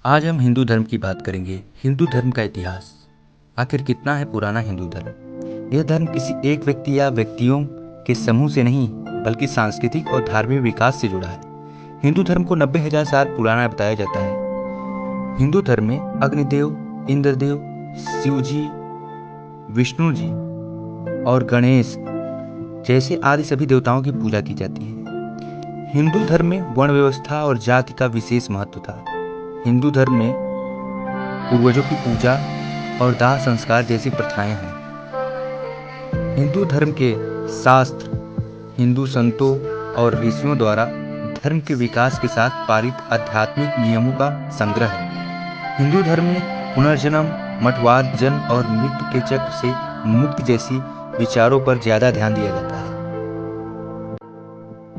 आज हम हिंदू धर्म की बात करेंगे। हिंदू धर्म का इतिहास। आखिर कितना है पुराना हिंदू धर्म? यह धर्म किसी एक व्यक्ति या व्यक्तियों के समूह से नहीं, बल्कि सांस्कृतिक और धार्मिक विकास से जुड़ा है। हिंदू धर्म को 90,000 साल पुराना बताया जाता है। हिंदू धर्म में अग्निदेव, इंद्रदेव, शिव जी, विष्णु जी और गणेश जैसे आदि सभी देवताओं की पूजा की जाती है। हिंदू धर्म में वर्ण व्यवस्था और जाति का विशेष महत्व था। हिंदू धर्म में पूर्वजों की पूजा और दाह संस्कार जैसी प्रथाएं हैं। हिंदू धर्म के शास्त्र हिंदू संतों और ऋषियों द्वारा धर्म के विकास के साथ पारित आध्यात्मिक नियमों का संग्रह है। हिंदू धर्म में पुनर्जन्म, मठवाद, जन्म और मृत्यु के चक्र से मुक्ति जैसी विचारों पर ज्यादा ध्यान दिया जाता है।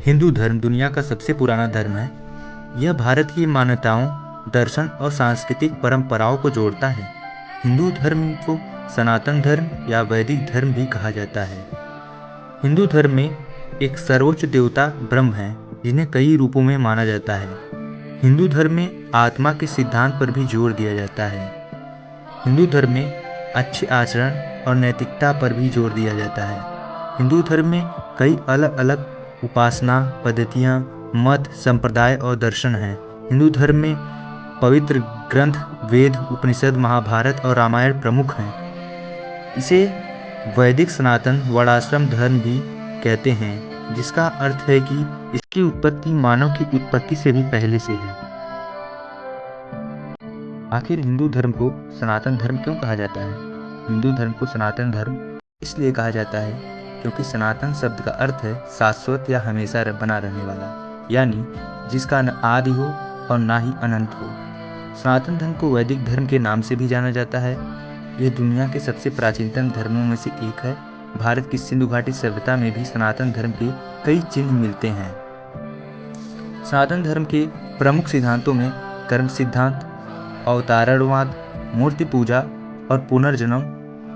हिंदू धर्म दुनिया का सबसे पुराना धर्म है। यह भारत की मान्यताओं, दर्शन और सांस्कृतिक परंपराओं को जोड़ता है। हिंदू धर्म को सनातन धर्म या वैदिक धर्म भी कहा जाता है। हिंदू धर्म में एक सर्वोच्च देवता ब्रह्म है, जिन्हें कई रूपों में माना जाता है। हिंदू धर्म में आत्मा के सिद्धांत पर भी जोर दिया जाता है। हिंदू धर्म में अच्छे आचरण और नैतिकता पर भी जोर दिया जाता है। हिंदू धर्म में कई अलग अलग उपासना पद्धतियाँ, मत, संप्रदाय और दर्शन हैं। हिंदू धर्म में पवित्र ग्रंथ वेद, उपनिषद, महाभारत और रामायण प्रमुख हैं। इसे वैदिक सनातन वर्णाश्रम धर्म भी कहते हैं, जिसका अर्थ है कि इसकी उत्पत्ति मानव की उत्पत्ति से भी पहले से है। आखिर हिंदू धर्म को सनातन धर्म क्यों कहा जाता है? हिंदू धर्म को सनातन धर्म इसलिए कहा जाता है क्योंकि सनातन शब्द का अर्थ है शाश्वत या हमेशा बना रहने वाला, यानी जिसका न आदि हो और ना ही अनंत हो। सनातन धर्म को वैदिक धर्म के नाम से भी जाना जाता है। यह दुनिया के सबसे प्राचीनतम धर्मों में से एक है। भारत की सिंधु घाटी सभ्यता में भी सनातन धर्म के कई चिन्ह मिलते हैं। सनातन धर्म के प्रमुख सिद्धांतों में कर्म सिद्धांत, अवतारणवाद, मूर्ति पूजा और पुनर्जन्म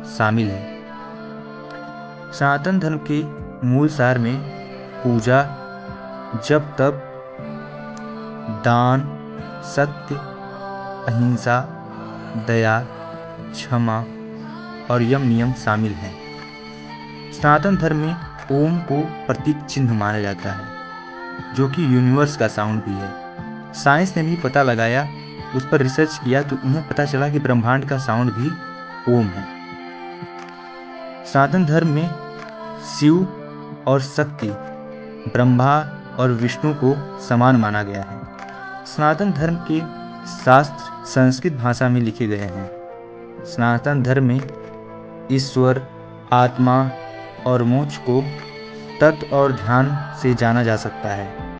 शामिल है। सनातन धर्म के मूल सार में पूजा, जप तप, दान, सत्य, अहिंसा, दया, क्षमा और यम नियम शामिल हैं। सनातन धर्म में ओम को प्रतीक चिन्ह माना जाता है, जो कि यूनिवर्स का साउंड भी है। साइंस ने भी पता लगाया, उस पर रिसर्च किया तो उन्हें पता चला कि ब्रह्मांड का साउंड भी ओम है। सनातन धर्म में शिव और शक्ति, ब्रह्मा और विष्णु को समान माना गया है। सनातन धर्म के शास्त्र संस्कृत भाषा में लिखे गए हैं। सनातन धर्म में ईश्वर, आत्मा और मोक्ष को तत्व और ध्यान से जाना जा सकता है।